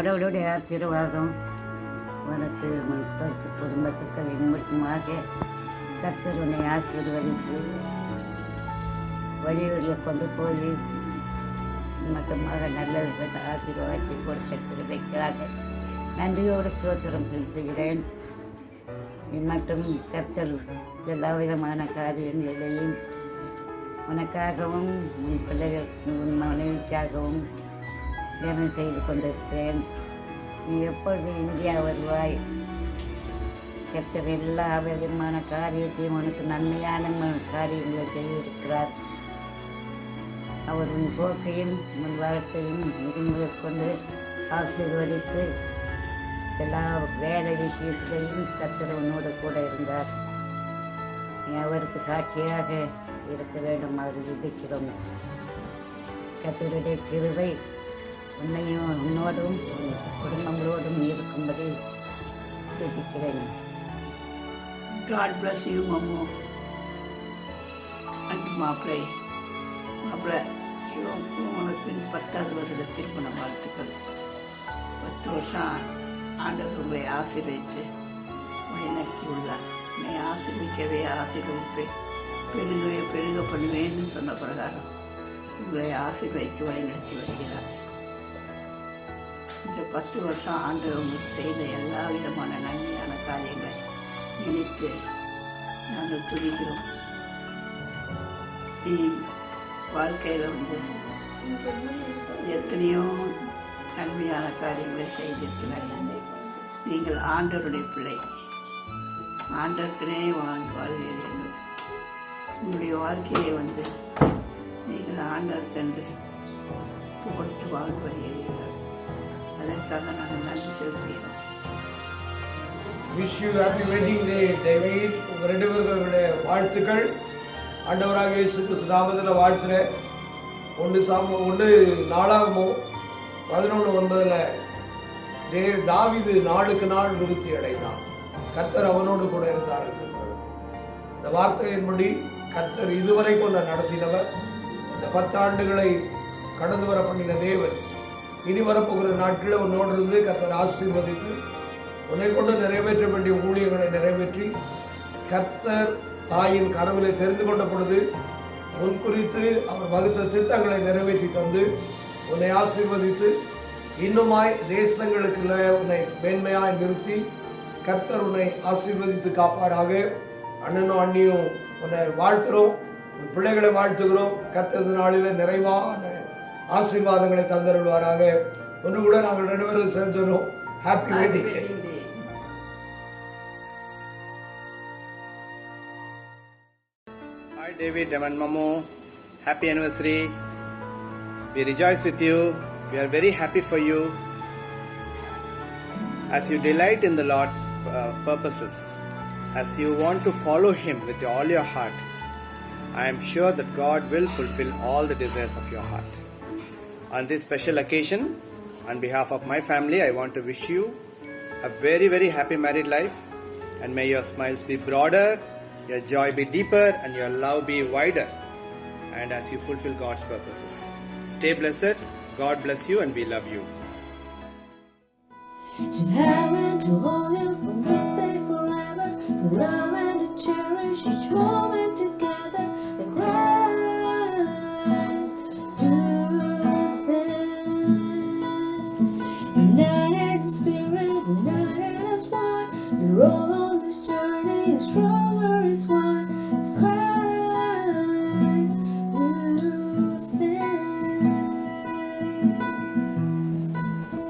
கடவுளுடைய ஆசீர்வாதம் உனக்கு குடும்பத்துக்கு இன்மட்டுமாக கர்த்தர் உன்னை ஆசீர்வதித்து வெளியூரில் கொண்டு போய் மட்டுமாக நல்ல ஆசீர்வாதத்தை கொடுத்த கிருபைக்காக நன்றியோடு ஸ்தோத்திரம் செலுத்துகிறேன். மற்றும் கர்த்தர் எல்லா விதமான காரியங்களையும் உனக்காகவும் உன் பிள்ளைகள் உன் மனைவிக்காகவும் தியானம் செய்து கொண்டிருக்கிறேன். நீ எப்பொழுது இந்தியா வருவாய்? கர்த்தர் எல்லா விதமான காரியத்தையும் உனக்கு நன்மையான காரியங்களை செய்திருக்கிறார். அவர் உன் போக்கையும் உன் வாழ்க்கையும் மிகுந்த கொண்டு ஆசீர்வதித்து எல்லா வேலை விஷயத்திலையும் கர்த்தர் உன்னோடு கூட இருந்தார். நீ அவருக்கு சாட்சியாக இருக்க வேண்டும். அவர் விதிக்கிறோம். கர்த்தருடைய கிருபை உன்னையும் உன்னோடும் குடும்பங்களோடும் இருக்கும்படி விதிக்கிறேன். God bless you, Mamu. And மாப்பிள்ளை உனக்கு 10வது வருட திருமண வாழ்த்துக்கள். 10 வருஷம் ஆண்டவர் உங்களை ஆசீர்வதித்து உன்னை நடத்தி உள்ளார். உன்னை ஆசீர்விக்கவே ஆசீர்வதிப்பேன், பெருகவே பெருக பண்ணுவேன்னு சொன்ன பிரகாரம் உங்களை ஆசீர்வதித்து வழி நடத்தி வருகிறார். இந்த 10 வருஷம் ஆண்டவர் உங்களுக்கு செய்த எல்லா விதமான நன்மையான காரியங்களை நினைத்து நாங்கள் துதிக்கிறோம். நீ வாழ்க்கையில் எத்தனையோ நன்மையான காரியங்களை செய்திருக்கிறார்கள். நீங்கள் ஆண்டவருடைய பிள்ளை, ஆண்டவருக்குனே வாழ்கிறீர்கள். உங்களுடைய வாழ்க்கையை நீங்கள் ஆண்டவருக்கென்று கொடுத்து வாழ்ந்து வருகிறீர்கள். அதற்காக நாங்கள் நன்றி செலுத்துகிறோம். Wish you happy wedding day David. உங்கள் 2 பேர்களுடைய வாழ்த்துக்கள் ஆண்டவராக இயேசு கிறிஸ்து நாமத்தில் வாழ்த்துறேன். 1 நாளாகமோ 11:9 தாவீது நாளுக்கு நாள் விருத்தி அடைந்தான், கர்த்தர் அவனோடு கூட இருந்தார். இந்த வார்த்தையின்படி கர்த்தர் இதுவரைக்கும் நடத்தினவர், இந்த 10 ஆண்டுகளை கடந்து வர பண்ணின தேவன் இனி வரப்போகிற நாட்களில் உன்னோடு இருந்து கர்த்தர் ஆசீர்வதித்து உன்னை கொண்டு நிறைவேற்ற வேண்டிய ஊழியர்களை நிறைவேற்றி கர்த்தர் தாயின் கனவிலே தெரிந்து கொண்ட பொழுது முன் குறித்து அவர் வகுத்த திட்டங்களை நிறைவேற்றி தந்து உன்னை ஆசீர்வதித்து இன்னுமாய் தேசங்களுக்குள்ள உன்னை மேன்மையாய் நிறுத்தி கர்த்தர் உன்னை ஆசீர்வதித்து காப்பாராக. அண்ணனும் அண்ணியும் உன்னை வாழ்த்துகிறோம், உன் பிள்ளைகளை வாழ்த்துகிறோம். கர்த்தர் நாளில நிறைவான ஆசீர்வாதங்களை தந்தருள்வாராக. ஒன்று கூட நாங்கள் 2 பேரும் சேர்ந்துறோம். Happy wedding day. Hi David and Mamu, happy anniversary. We rejoice with you. We are very happy for you as you delight in the Lord's purposes, as you want to follow Him with all your heart. I am sure that God will fulfill all the desires of your heart. On this special occasion, on behalf of my family, I want to wish you a very, very happy married life, and may your smiles be broader, your joy be deeper, and your love be wider, and as you fulfill God's purposes. Stay blessed. God bless you, and we love you. To have and to hold Him from this day forever, to love and to cherish each moment together, and Christ who stands. United in spirit, united as one, we're all on this journey, as stronger as one, as Christ who stands.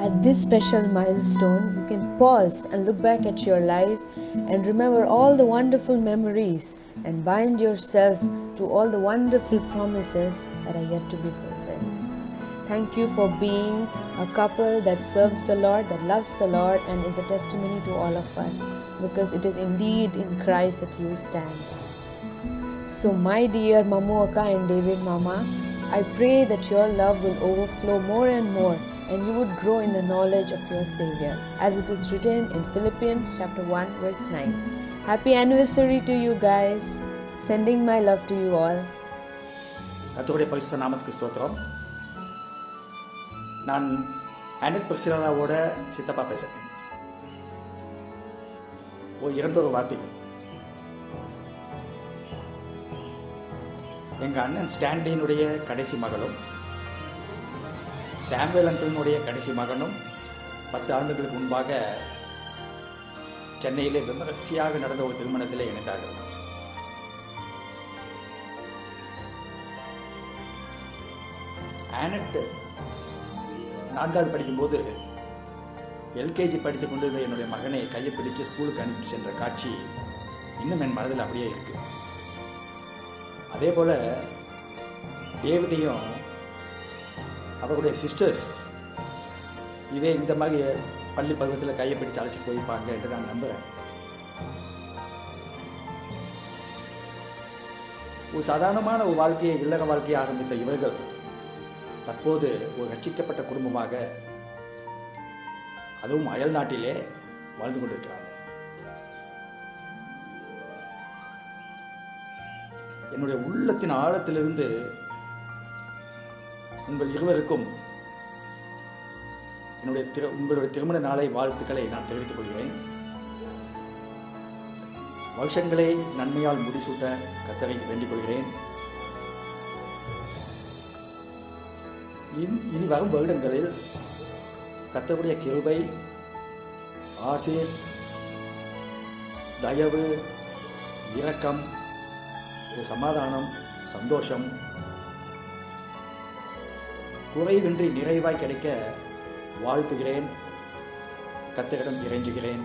At this special milestone, you can pause and look back at your life and remember all the wonderful memories and bind yourself to all the wonderful promises that are yet to be fulfilled. Thank you for being a couple that serves the Lord, that loves the Lord, and is a testimony to all of us, because it is indeed in Christ that you stand. So my dear Mamu Akka and David Mama, I pray that your love will overflow more and more, and you would grow in the knowledge of your Savior, as it is written in Philippians chapter 1 verse 9. Happy anniversary to you guys. Sending my love to you all. கர்த்தருடைய பரிசுத்த நாமத்துக்கு ஸ்தோத்திரம். நான் ஆனட் பிரிசிலாவோட சித்தப்பா பேசுகிறேன். இரண்டொரு வார்த்தைகள். எங்கள் அண்ணன் ஸ்டாண்டினுடைய கடைசி மகளும் சாமுவேல் அங்கிளினுடைய கடைசி மகனும் 10 ஆண்டுகளுக்கு முன்பாக சென்னையிலே விமரிசையாக நடந்த ஒரு திருமணத்தில் இணைந்தார்கள். ஆனட் 4வது படிக்கும்போது எல்கேஜி படித்துக் கொண்டிருந்த என்னுடைய மகனை கையை பிடித்து ஸ்கூலுக்கு அனுப்பி சென்ற காட்சி இன்னும் என் மனதில் அப்படியே இருக்கு. அதே போல டேவிடையும் அவருடைய சிஸ்டர்ஸ் இந்த மாதிரி பள்ளி பருவத்தில் கையை பிடிச்சு அழைச்சி போயிருப்பாங்க என்று நான் நம்புகிறேன். ஒரு சாதாரணமான ஒரு வாழ்க்கையை, இல்லற வாழ்க்கையை ஆரம்பித்த இவர்கள் தற்போது ஒரு ரட்சிக்கப்பட்ட குடும்பமாக, அதுவும் அயல் நாட்டிலே வாழ்ந்து கொண்டிருக்கிறார்கள். என்னுடைய உள்ளத்தின் ஆழத்திலிருந்து உங்கள் இருவருக்கும் உங்களுடைய திருமண நாளை வாழ்த்துக்களை நான் தெரிவித்துக் கொள்கிறேன். வருஷங்களை நன்மையால் முடிசூட்ட கர்த்தரை வேண்டிக் கொள்கிறேன். இனி வரும் வருடங்களில் கர்த்தருடைய கிருபை, ஆசீர், தயவு, இரக்கம், சமாதானம், சந்தோஷம் குறைவின்றி நிறைவாய் கிடைக்க வாழ்த்துகிறேன். கர்த்தரிடம் இறைஞ்சுகிறேன்.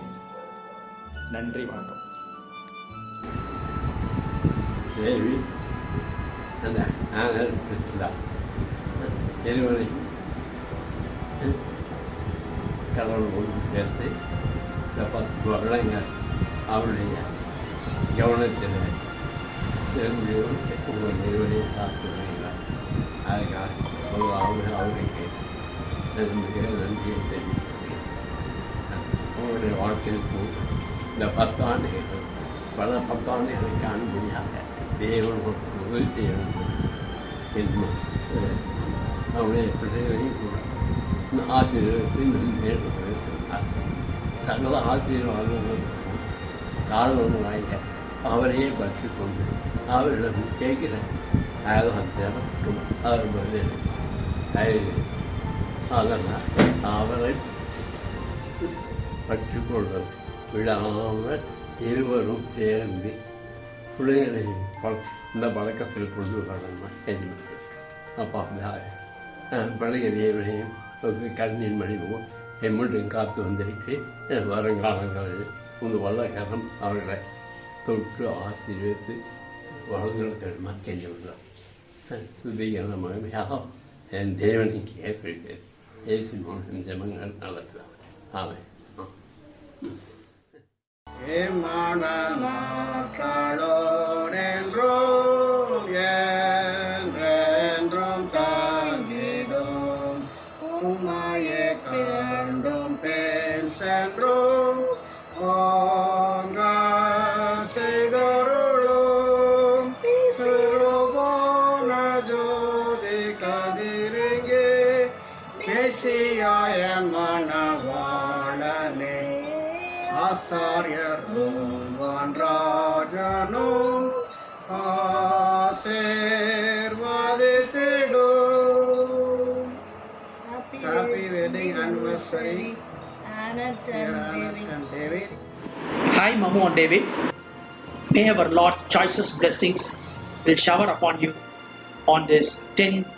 நன்றி, வணக்கம். தேவி அந்த ஆனல் பிரிசிலா இருவரை கடவுள் ஒன்று சேர்த்து இந்த 10 வருடங்கள் அவருடைய கவனத்தில் உங்கள் நிறுவனை காத்துள்ளார். அதுக்காக அவருக்கு மிக நன்றியை தெரிவிக்கிறேன். உங்களுடைய வாழ்க்கையில் இந்த 10 ஆண்டுகள் பல 10 ஆண்டுகளுக்கு அனுமதியாக தேவன் உதவி செய்ய வேண்டும். அவருடைய பிள்ளைகளையும் கூட ஆசிரியர்களுக்கு மேற்கொண்டிருக்கிறார். சகல ஆசிரியர்களுக்கும் காரணமாக அவரையே பற்றி கொண்டு அவரிடம் கேட்கிற ஆதாரத்திற்கும் அவர் பதில் அதனால் அவரை பற்றிக்கொள்ள விடாமல் இருவரும் சேர்ந்து பிள்ளைகளை இந்த பழக்கத்தில் கொண்டு வரணும் தெரியும். அப்பா பழையவரையும் கண்ணின் மணிவும் எம்முடன் காத்து வந்திருக்கு. வருங்காலங்களில் உங்கள் வல்லகரம் அவர்களை தொற்று ஆசீர்வதித்து வளர்ந்து தெரியுள்ளார். துதியான மகிமையாக என் தேவனுக்கு ஏற்படுகிறது. இயேசு மூலம் ஜெபங்கள் நடக்கலாம். ஆமென். என்றும் தாங்கிடும் உம்மையே கண்டும் பேர் சென்றோம் செய்தருளும் சிறுவோன ஜோதி கதிரங்கே மெசியாய மணவாளனே ஆசாரியரும் ராஜனும் ஆசீர்வதித்திடும். Happy wedding anniversary, Annette and David. Hi, Mamu and David. May our Lord choicest blessings will shower upon you on this 10th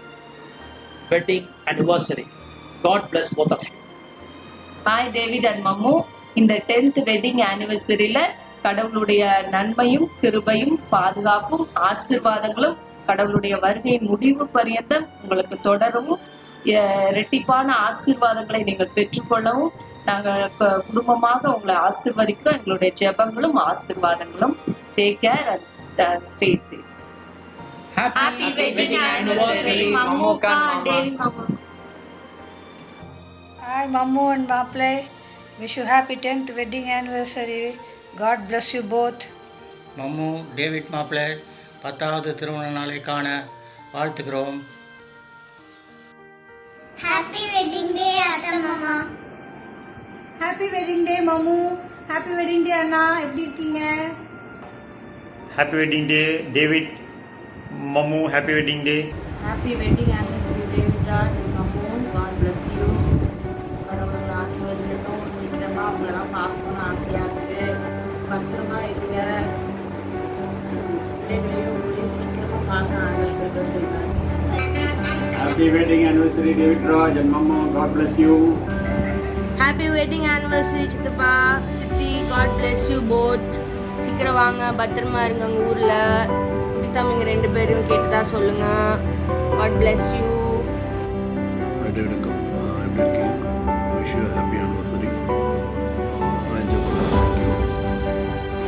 wedding anniversary. God bless both of you. Hi, David and Mamu. இந்த 10th wedding ஆனிவர்சரியில கடவுளுடைய நன்மையும் கிருபையும் பாதுகாப்பும் ஆசீர்வாதங்களும் கடவுளுடைய வருகையின் முடிவு பரியந்தம் உங்களுக்கு தொடரவும், இரட்டிப்பான ஆசீர்வாதங்களை நீங்கள் பெற்றுக்கொள்ளவும் நாங்கள் குடும்பமாக உங்களை ஆசீர்வதிக்கிறோம். எங்களுடைய ஜெபங்களும் ஆசீர்வாதங்களும். Take care and stay safe. Happy wedding anniversary, Mamuka and David Mama. Hi, Mamu and Maple. Wish you happy 10th wedding anniversary. God bless you both. Mammu, David மாப்பிள்ளை 10வது திருமண நாளை காண வாழ்த்துகிறோம். Happy wedding day, தாத்தா மாமா. Happy wedding day Mammu. Happy wedding day அண்ணா. எப்படி இருக்கீங்க? Happy wedding day, David, Mamu. Happy wedding day. Happy wedding anniversary, David Raj and Mamu. God bless you. கடவுள் ஆசீர்வதிக்கட்டும். சீக்கிரமாக உங்களெல்லாம் பார்க்கணும்னு ஆசையாக இருக்குது. பத்திரமா இருங்க. பிள்ளைகளையும் சீக்கிரமாக பார்க்க ஆண்டவர் செய்வார். Happy wedding anniversary, David Raj and Mama. God bless you. Happy wedding anniversary, சித்தப்பா சித்தி. God bless you both. சீக்கிரம் வாங்க, பத்திரமா இருங்க உங்கள் ஊரில். தம்பிங்க 2 பேரையும் கேட்டுதா சொல்லுங்க. God bless you. எப்படி இருக்கீங்க? Wish you happy anniversary.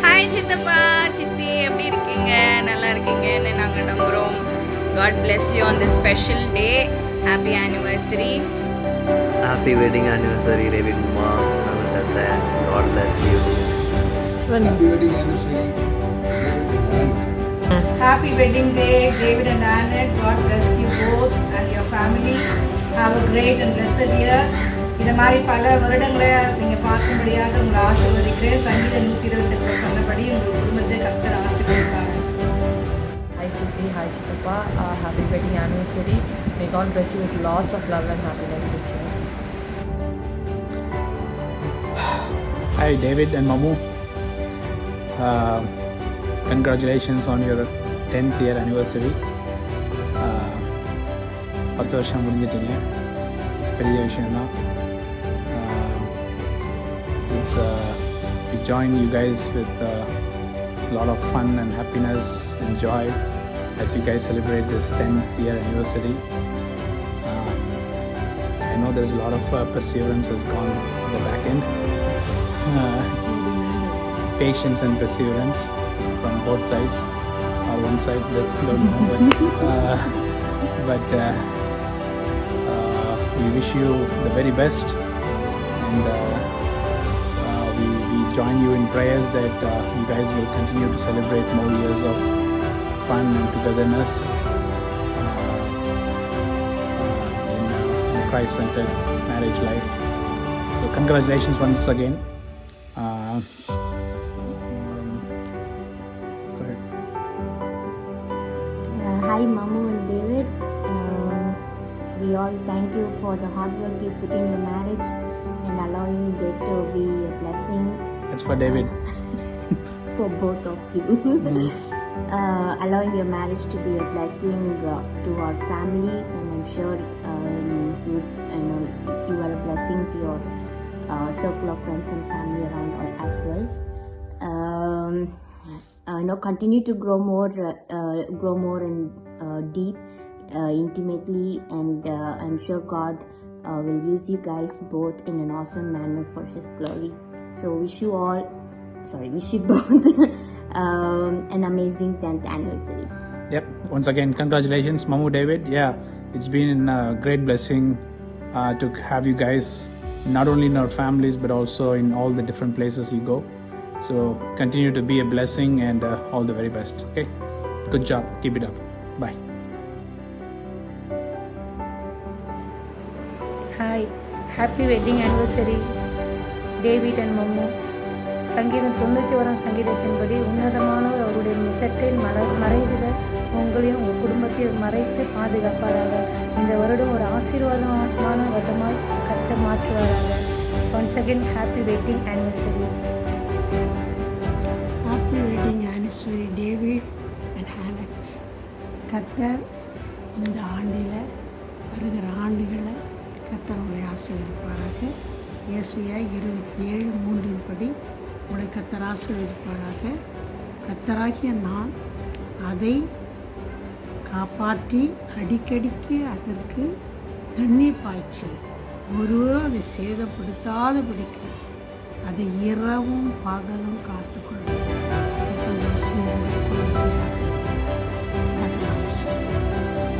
Hi சித்தப்பா சித்தி, எப்படி இருக்கீங்க? நல்லா இருக்கீங்கன்னு நாங்கள் நம்புகிறோம். God bless you on this special day. Happy anniversary. Happy wedding anniversary, David Mama. God bless you. Happy wedding anniversary. Happy wedding day, David and Annette. God bless you both and your family. Have a great and blessed year. இந்த மாதிரி பல வருடங்களை நீங்கள் பார்க்கும்படியாக உங்களை ஆசீர்வதிக்கிறேன். சங்கீதம் 128 சொன்னபடி உங்கள் குடும்பத்தை கர்த்தர் ஆசீர்வதிப்பார். Hi Chitti, hi Chittappa. Happy wedding anniversary. May God bless you with lots of love and happiness this year. Hi David and Mamu. Congratulations on your 10th year anniversary. 10 வருஷம் முடிஞ்சிட்டீங்க. பெரிய விஷயம்தான். We join you guys with a lot of fun and happiness and joy as you guys celebrate this 10th year anniversary. I know there's a lot of perseverance has gone on the back end. Patience and perseverance from both sides, or one side, don't know, but we wish you the very best, and we join you in prayers that you guys will continue to celebrate more years of fun and togetherness in Christ-centered marriage life. So congratulations once again. Hi Mamu and David. We all thank you for the hard work you put in your marriage and allowing it to be a blessing. That's for David. For both of you. Allowing your marriage to be a blessing to our family, and I'm sure you are a blessing to your circle of friends and family around as well. Continue to grow more and deep, intimately, and I'm sure God will use you guys both in an awesome manner for His glory. So wish you both an amazing 10th anniversary. Yep. Once again, congratulations, Mamu, David. Yeah, it's been a great blessing to have you guys not only in our families but also in all the different places you go. So continue to be a blessing and all the very best. Okay, good job. Keep it up. Bye. Hi, happy wedding anniversary, David and Mamu. சங்கீதம் 91 சங்கீதத்தின்படி உன்னதமானவர் அவருடைய மிசட்டை மறைவில் உங்களையும் உங்கள் குடும்பத்தையும் மறைத்து பாதுகாப்பாராக. இந்த வருடம் ஒரு ஆசீர்வாதமான வருடமாய் கர்த்தர் மாற்றுவாராக. Once again, happy wedding anniversary. Happy wedding anniversary, David and Annette. கர்த்தர் இந்த ஆண்டில் வருகிற ஆண்டுகளை கர்த்தர் உங்களை ஆசீர்வதிப்பாராக. ஏசாயா 27:3 படி உங்களை கர்த்தர் ஆசீர்வதிப்பாராக. கர்த்தராகிய நான் அதை காப்பாற்றி அடிக்கடிக்கு அதற்கு தண்ணீர் பாய்ச்சி ஒருவரும் அதை சேதப்படுத்தாதபடிக்கு அதை இரவும் பகலும் காத்துக்கொள்ளும்.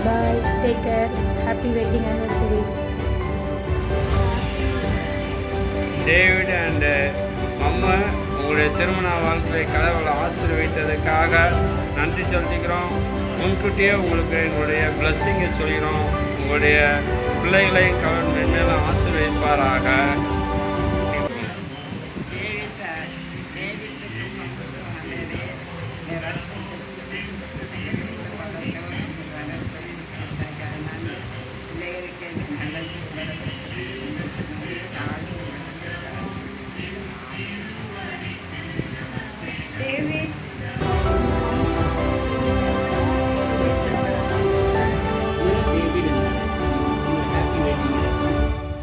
Bye, take care, happy wedding anniversary. David and Mama, உங்களுடைய திருமண வாழ்க்கையை கடவுளை ஆசீர்வதித்ததுக்காக நன்றி சொல்லிக்கிறோம். முன்கூட்டியே உங்களுக்கு எங்களுடைய பிளஸ்ஸிங்கை சொல்கிறோம். உங்களுடைய பிள்ளைகளையும் கவர் மேலும் ஆசீர்வதிப்பாராக.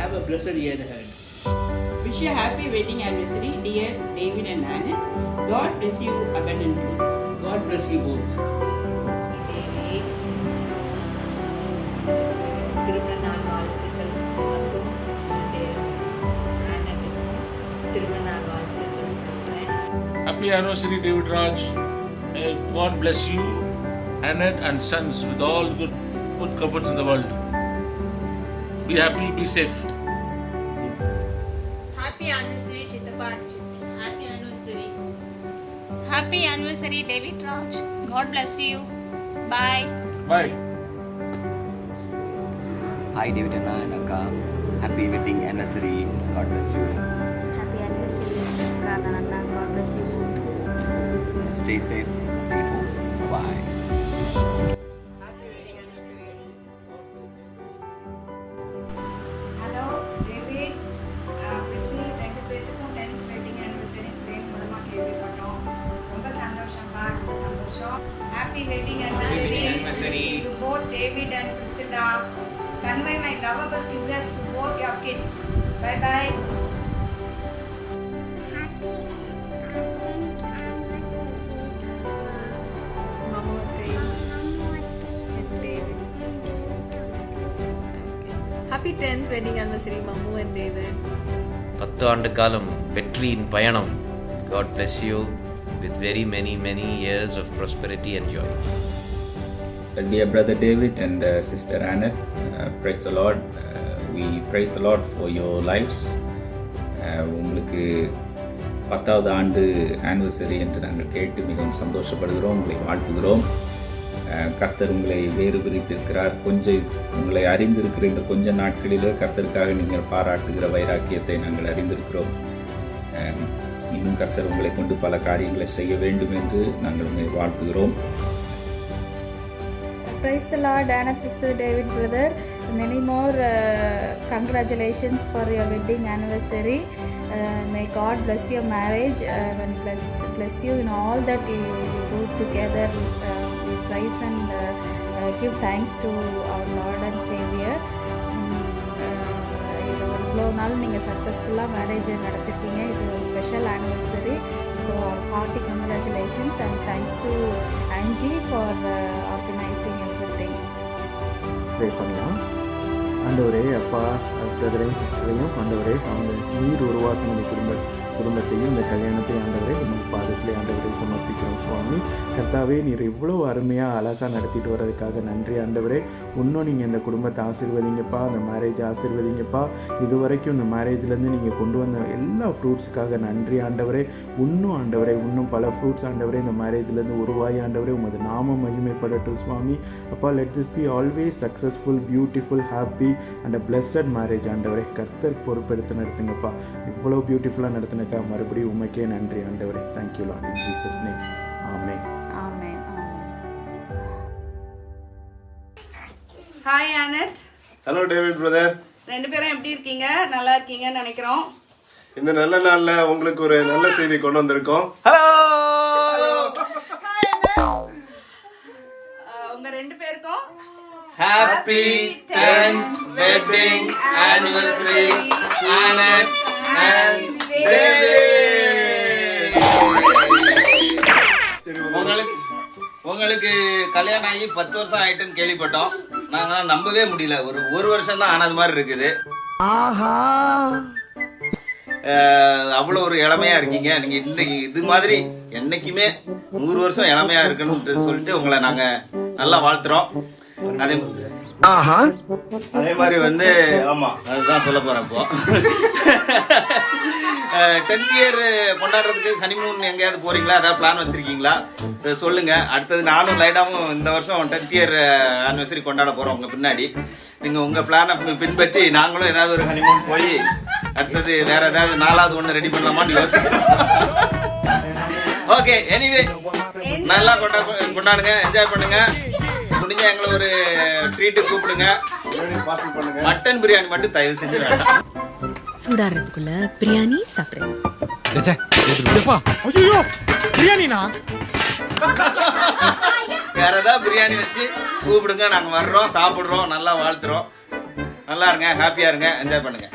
Have a blessed year ahead. Wish you a happy wedding anniversary, dear David and Annette. God bless you abundantly. God bless you both. திருமண நாள் வாழ்த்துக்கள் மற்றும் திருமண நாள் வாழ்த்துக்கள் சொல்றேன். Happy anniversary, David Raj. May God bless you, Annette and sons, with all good comforts in the world. Be happy, be safe. Happy anniversary, Chittappa and Chitti. Happy anniversary. Happy anniversary, David Raj. God bless you. Bye. Bye. Hi, David and Akka. Happy wedding anniversary. God bless you. Happy anniversary, Kana Anna. God bless you both. Stay safe. Stay home. Bye. Hello David, பிரிசி, ரெண்டு பேருக்கும் 10th wedding anniversary plane மூலமாக கேள்விப்பட்டோம். ரொம்ப சந்தோஷமா, ரொம்ப சந்தோஷம். Happy wedding anniversary to both David and Priscilla. Convey my lovable kisses to both your kids. Bye bye. Happy 10th wedding anniversary, Mamu and David. 10 ஆண்டு காலம் வெற்றியின் பயணம். God bless you with very many years of prosperity and joy. Dear brother David and sister Annette, praise the Lord. We praise the Lord for your lives. உங்களுக்கு 10வது ஆண்டு anniversary என்று நாங்கள் கேட்டு மிகவும் சந்தோஷப்படுகிறோம். உங்களை வாழ்த்துகிறோம். கர்த்தர் உங்களை வேறு பிரித்திருக்கிறார். உங்களை அறிந்திருக்கிற இந்த கொஞ்ச நாட்களில் கர்த்தருக்காக நீங்கள் பாராட்டுகிற வைராக்கியத்தை நாங்கள் அறிந்திருக்கிறோம். இன்னும் கர்த்தர் உங்களை கொண்டு பல காரியங்களை செய்ய வேண்டும் என்று நாங்கள் உங்களை வாழ்த்துகிறோம். Praise the Lord, Anna sister, David brother. Many more congratulations for your wedding anniversary. May God bless your marriage and bless you in all that you do together. We praise and give thanks to our Lord and Savior. இவ்வளோ நாள் நீங்கள் சக்ஸஸ்ஃபுல்லாக marriage நடத்திருக்கீங்க. இது ஒரு special anniversary. So hearty congratulations and thanks to Angie for organizing everything. Pray பண்ணலாம். ஆண்டவரே, அப்பா பிரதரையும் சிஸ்டரையும் ஆண்டவரே, அவங்க நீர் உருவாக்கின குடும்பத்தையும் இந்த கல்யாணத்தையும் ஆண்டவரே உங்களுக்கு பாதத்திலே ஆண்டவரை சமர்ப்பிக்கிறோம் சுவாமி. கர்த்தாவே, நீர் இவ்வளோ அருமையாக அழகாக நடத்திட்டு வர்றதுக்காக நன்றி ஆண்டவரே. இன்னும் நீங்கள் இந்த குடும்பத்தை ஆசீர்வதிங்கப்பா, அந்த மேரேஜ் ஆசீர்வதிங்கப்பா. இது வரைக்கும் இந்த மேரேஜ்லேருந்து நீங்கள் கொண்டு வந்த எல்லா ஃப்ரூட்ஸுக்காக நன்றி ஆண்டவரே. இன்னும் பல ஃப்ரூட்ஸ் ஆண்டவரே இந்த மேரேஜ்லேருந்து உருவாகி ஆண்டவரே உமது நாம மகிமைப்படட்டும் சுவாமி. அப்பா, let this be always successful, beautiful, happy and a blessed marriage ஆண்டவரே. கர்த்தர் பொறுப்பெடுத்து நடத்துங்கப்பா. இவ்வளோ பியூட்டிஃபுல்லாக நடத்தினக்கா மறுபடியும் உமக்கே நன்றி ஆண்டவரே. Thank you Lord, in Jesus name. Amen. Hi Annette. Hello David brother. ரெண்டு பேரும் எப்படி இருக்கீங்க? நல்லா இருக்கீங்கன்னு நினைக்கிறோம். இந்த நல்ல நாள்ல உங்களுக்கு ஒரு நல்ல செய்தி கொண்டு வந்திருக்கோம். உங்க ரெண்டு பேருக்கும் Happy 10th wedding anniversary, Annette and David. உங்களுக்கு கல்யாணம் ஆகி 10 வருஷம் ஆயிட்டுன்னு கேள்விப்பட்டோம். நாங்க நம்பவே முடியல. ஒரு வருஷம் தான் ஆனது மாதிரி இருக்குது. அவ்வளோ ஒரு இளமையா இருக்கீங்க. நீங்க இன்னைக்கு இது மாதிரி என்னைக்குமே 100 வருஷம் இளமையா இருக்குன்னு சொல்லிட்டு உங்களை நாங்க நல்லா வாழ்த்துறோம். அதே மாதிரி வந்து ஆமாம் அதுதான் சொல்ல போகிறேன் இப்போ 10th இயர் கொண்டாடுறதுக்கு ஹனிமூன் எங்கேயாவது போகிறீங்களா? ஏதாவது பிளான் வச்சுருக்கீங்களா? சொல்லுங்கள். அடுத்தது நானும் லைடாவும் இந்த வருஷம் 10th இயர் ஆனிவர்சரி கொண்டாட போகிறோம் உங்கள் பின்னாடி. நீங்கள் உங்கள் பிளானை பின்பற்றி நாங்களும் ஏதாவது ஒரு ஹனிமூன் போய் அடுத்தது வேறு ஏதாவது 4வது ஒன்று ரெடி பண்ணலாமான்னு யோசிக்கிறோம். ஓகே, எனிவே நல்லா கொண்டாடுங்க, என்ஜாய் பண்ணுங்க. முடிஞ்ச எங்களை ஒரு ட்ரீட்டு கூப்பிடுங்க. மட்டன் பிரியாணி மட்டும் தயவு செஞ்சு வேண்டாம். சூடாறதுக்குள்ள பிரியாணி சாப்பிடுறேன். வேற ஏதாவது பிரியாணி வச்சு கூப்பிடுங்க, நாங்க வர்றோம், சாப்பிடுறோம், நல்லா வாழ்த்துறோம். நல்லா இருங்க, ஹாப்பியா இருங்க, என்ஜாய் பண்ணுங்க.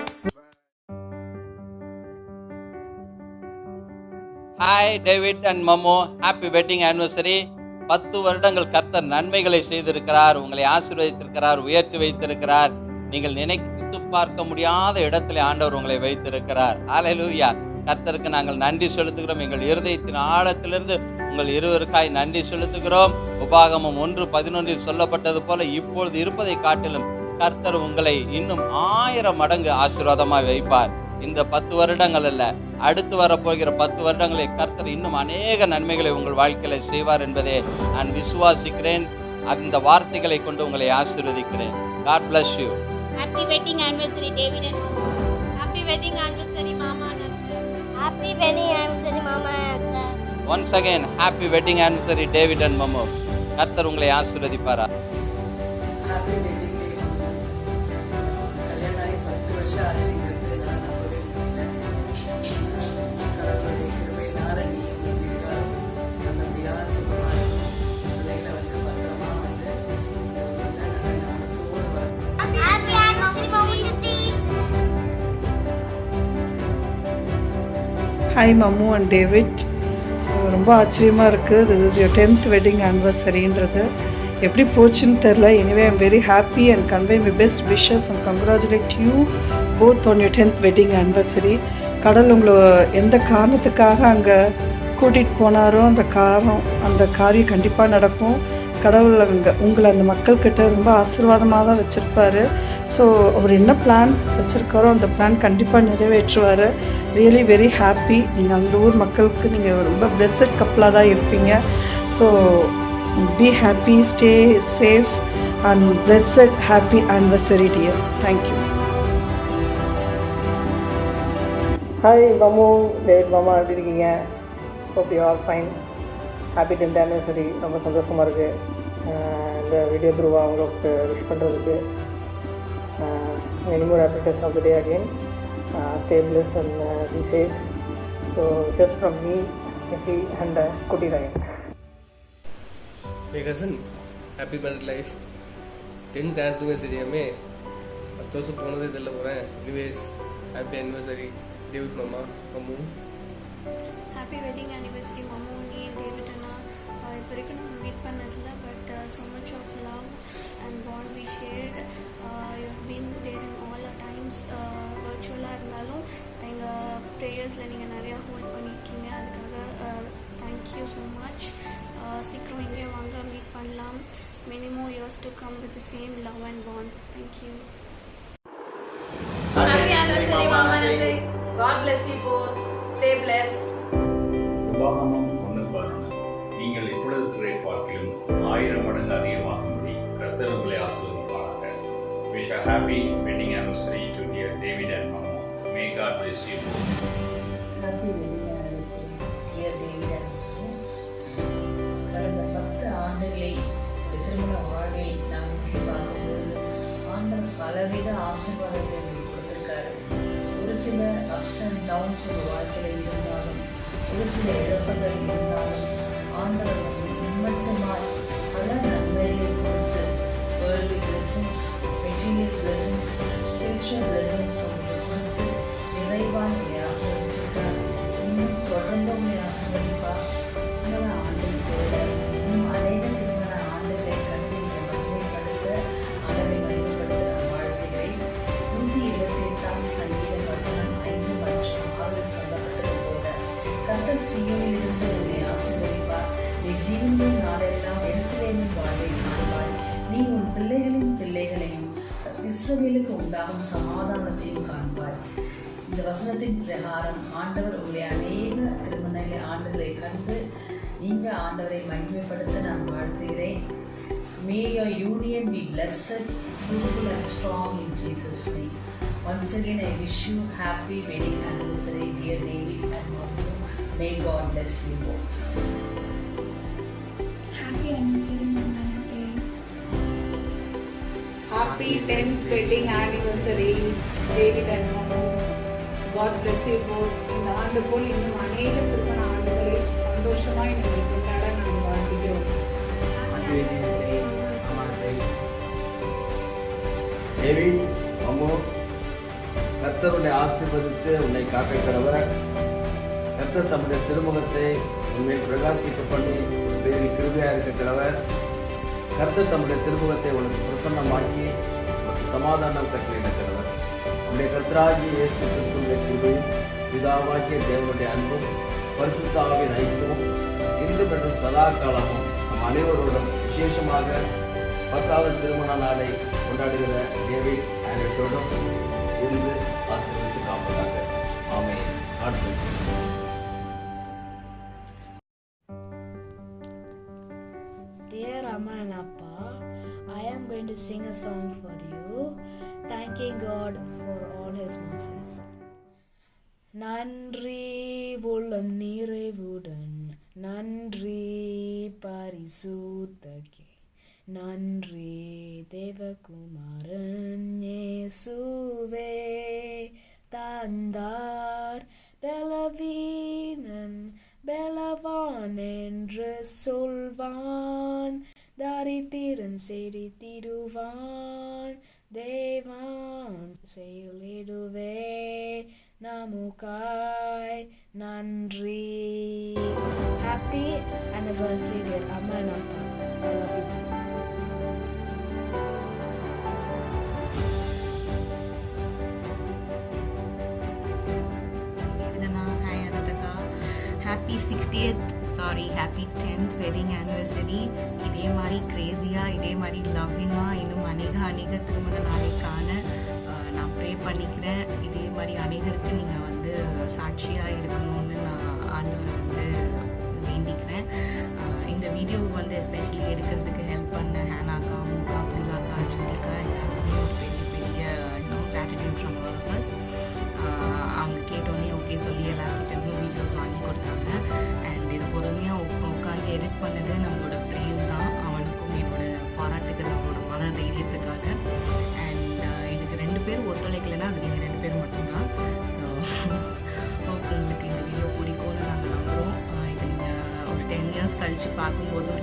Hi David and Mammu, happy wedding anniversary. 10 வருடங்கள் கர்த்தர் நன்மைகளை செய்திருக்கிறார், உங்களை ஆசீர்வதித்திருக்கிறார், உயர்த்தி வைத்திருக்கிறார். நீங்கள் நினைத்து பார்க்க முடியாத இடத்துல ஆண்டவர் உங்களை வைத்திருக்கிறார். ஹல்லேலூயா. கர்த்தருக்கு நாங்கள் நன்றி செலுத்துகிறோம். எங்கள் இருதயத்தின் ஆழத்திலிருந்து உங்கள் இருவருக்காய் நன்றி செலுத்துகிறோம். உபாகமம் 1:11 சொல்லப்பட்டது போல இப்பொழுது இருப்பதை காட்டிலும் கர்த்தர் உங்களை இன்னும் 1000 மடங்கு ஆசீர்வாதமாய் வைப்பார். இந்த 10 வருடங்கள் அல்ல, அடுத்து வரப்போகிற 10 வருடங்களை கர்த்தர் இன்னும் அநேக நன்மைகளை உங்கள் வாழ்க்கையில செய்வார் என்பதை நான் விசுவாசிக்கிறேன். அந்த வார்த்தைகளை கொண்டு உங்களை ஆசீர்வதிக்கிறேன். God bless you. Happy wedding anniversary David and Mama. Happy wedding anniversary Mama and Uncle. Happy wedding anniversary Mama and Uncle. Once again, happy wedding anniversary David and Mama. கர்த்தர் உங்களை ஆசீர்வதிப்பாரா. ஹாய் மம்மு அண்ட் டேவிட், ரொம்ப ஆச்சரியமாக இருக்குது. This is your 10th wedding ஆனிவர்சரின்றது. எப்படி போச்சுன்னு தெரில. Anyway I'm very happy and convey my best wishes and congratulate you both on your 10th wedding anniversary. கடவுள் உங்களை எந்த காரணத்துக்காக அங்கே கூட்டிகிட்டு போனாரோ அந்த காரியம் கண்டிப்பாக நடக்கும். கடவுள் உங்களை அந்த மக்கள்கிட்ட ரொம்ப ஆசீர்வாதமாக தான் வச்சுருப்பாரு. ஸோ அவர் என்ன பிளான் வச்சுருக்காரோ அந்த பிளான் கண்டிப்பாக நிறைவேற்றுவார். Really very happy. நீங்கள் அந்த ஊர் மக்களுக்கு நீங்கள் ரொம்ப பிளெஸட் கப்பலாக தான் இருப்பீங்க. So be happy, stay safe and blessed happy anniversary dear. Thank you. Hi Mammu, David மாமா, எப்படி இருக்கீங்க? Hope you all fine. Happy 10th anniversary. ரொம்ப சந்தோஷமாக இருக்குது இந்த வீடியோ த்ரூவாக உங்களுக்கு விஷ் பண்ணுறதுக்கு. many more happy days of the day again. Stay blessed and be safe. So just from me, Nicky and Kuti Ryan. My cousin, happy married life. 10th anniversary में 10 வருஷம் போனதே தெரியல போகிறேன். Anyways, happy anniversary David Mama, Mamu. Happy wedding anniversary Mamu, நீ David அண்ணா. இப்போ வரைக்கும் நம்ம meet பண்ணதில்லை, but so much of love and bond we shared. You've been there in all our times. virtual-ஆ இருந்தாலும் எங்கள் ப்ரேயர்ஸில் நீங்கள் நிறையா ஹோல்ட் பண்ணியிருக்கீங்க. அதுக்காக தேங்க்யூ ஸோ மச். சீக்கிரம் எங்கேயும் வாங்க, மீட் பண்ணலாம். many more years to come with the same love and bond. Thank you. Happy anniversary Mama and Uncle. God bless you both. Stay blessed. உபாகமம் 1:11 நீங்கள் இப்பொழுது இருக்கிற பார்க்கிலும் 1000 மடங்கு அதிகமாகும்படி கர்த்தர் உங்களை ஆசீர்வதிப்பாராக. Wish a happy wedding anniversary to dear David and Mama. May God bless you both. Happy wedding anniversary dear David and Mama. கடந்த 10 ஆண்டுகளை திருமண வாழ்வை நாம் பார்க்கும்போது ஆண்டவர் பலவித ஆசீர்வாதங்களை கொடுத்திருக்காரு. ஒரு சில அப்ஸ் அண்ட் டவுன்ஸ் ஒரு வாழ்க்கையில் இருந்தாலும், ஒரு சில இழப்புகள் இருந்தாலும், ஆண்டவர் மட்டுமாய் பல நன்மைகளை கொடுத்து worldly blessings, material blessings, spiritual blessings உங்களுக்கு கொடுத்து நிறைவாக உங்களை ஆசீர்வதிச்சிருக்கார். இன்னும் தொடர்ந்து உங்களை ஆசீர்வதிப்பார். உங்களை ஆண்டின் போல இன்னும் அநேக திருமண ஆண்டுகளை கண்டு நீங்கள் மகிமைப்படுத்த அதனை மகிமைப்படுத்த நான் வாழ்த்துகிறேன். 128 சங்கீத வசனம் 5 மற்றும் 6 சொல்லப்பட்டது போல கர்த்தர் சீயோனிலிருந்து உங்களை ஆசீர்வதிப்பார். நீ ஜீவனும் நாளெல்லாம் உண்டாகும் சமாதானத்தையும் காண்பாய். இந்த வசனத்தின் பிரகாரம் ஆண்டவர் உங்களை அநேக திருமண ஆண்டுகளை கண்டு நீங்கள் ஆண்டவரை மகிமைப்படுத்த நான் வாழ்த்துகிறேன். May your union be blessed, fruitful and strong in Jesus' name. Once again, I wish you happy wedding anniversary, dear David and Mama. May God bless you both. Happy anniversary, Mama. Happy 10th wedding anniversary, David and Mama. God bless you both. இந்த ஆண்டு போல் இன்னும் அநேக திருமண ஆண்டுகளை சந்தோஷமாய் நீங்கள் கொண்டாட நாங்கள் வாழ்த்துகிறோம். டேவிட், மம்மு, கர்த்தருடைய ஆசீர்வதித்து உன்னை காக்க கடவர். கர்த்தர் தம்முடைய திருமுகத்தை உன்மேல் பிரகாசிக்க பண்ணி ஒரு பேரில் கிருபையாக இருக்க கடவர். கர்த்தர் தம்முடைய திருமுகத்தை உனக்கு பிரசன்னமாக்கி உனக்கு சமாதானம் கட்டளையிட கடவர். உன்னுடைய கர்த்தராகிய இயேசு கிறிஸ்துவின் கிருபையும் பிதாவாகிய தேவனுடைய அன்பும் பரிசுத்த ஆவியின் ஐக்கியமும் இன்று மற்றும் சதா காலமும் நம் அனைவரோடும் விசேஷமாக 10வது திருமண நாளை கொண்டாடுகிற டேவிட் ஆண்டோடும் இருந்து ஆசீர்வதித்து காப்பதாக. ஆமென். God bless you. Dear Amma and Appa, I am going to sing a song for you, thanking God for all His mercies. நன்றி உள்ளம் நிறைவுடன் நன்றி பரிசுத்தகே நன்றி தேவகுமாரன் இயேசுவே தந்தார் பலவீனன் பலவான் என்று சொல்வான் தரித்திரன் செழித்திடுவான் தேவான் செயலிடுவே நமக்காய் நன்றி. Happy anniversary dear Amma and Appa. I love you. Hi Anataka. Happy 10th wedding anniversary. இதே மாதிரி கிரேசியாக இதே மாதிரி லவ்விங்காக இன்னும் அநேக திருமண நாளைக்கான நான் ப்ரே பண்ணிக்கிறேன். இதே மாதிரி அநேகருக்கு நீங்கள் வந்து சாட்சியாக இருக்கணும்னு நான் ஆண்டவரை வந்து வேண்டிக்கிறேன். இந்த வீடியோவை வந்து எஸ்பெஷலி எடுக்கிறதுக்கு ஹெல்ப் பண்ண ஹேனாக்கா, மூக்கா, பூலாக்கா, ஜூலிக்கா எல்லாருக்குமே ஒரு பெரிய gratitude from all of us. அவங்க கேட்டோன்னே ஓகே சொல்லி எல்லாருக்கிட்டேயும் வீடியோஸ் வாங்கி கொடுத்தாங்க. அண்ட் இது பொறுமையாக உட்காந்து எடிட் பண்ணது நம்மளோட பிரேம் தான். அவனுக்கும் என்னோட பாராட்டுகள், அவனோட மன தைரியத்துக்காக. அண்ட் இதுக்கு 2 பேர் ஒத்துழைக்கலைன்னா அது நீங்கள் 2 பேர் மட்டும்தான். ஸோ உங்களுக்கு இந்த வீடியோ பிடிக்கும்னு நாங்கள் நம்புகிறோம். இது நீங்கள் ஒரு 10 years கழித்து பார்க்கும்போதும்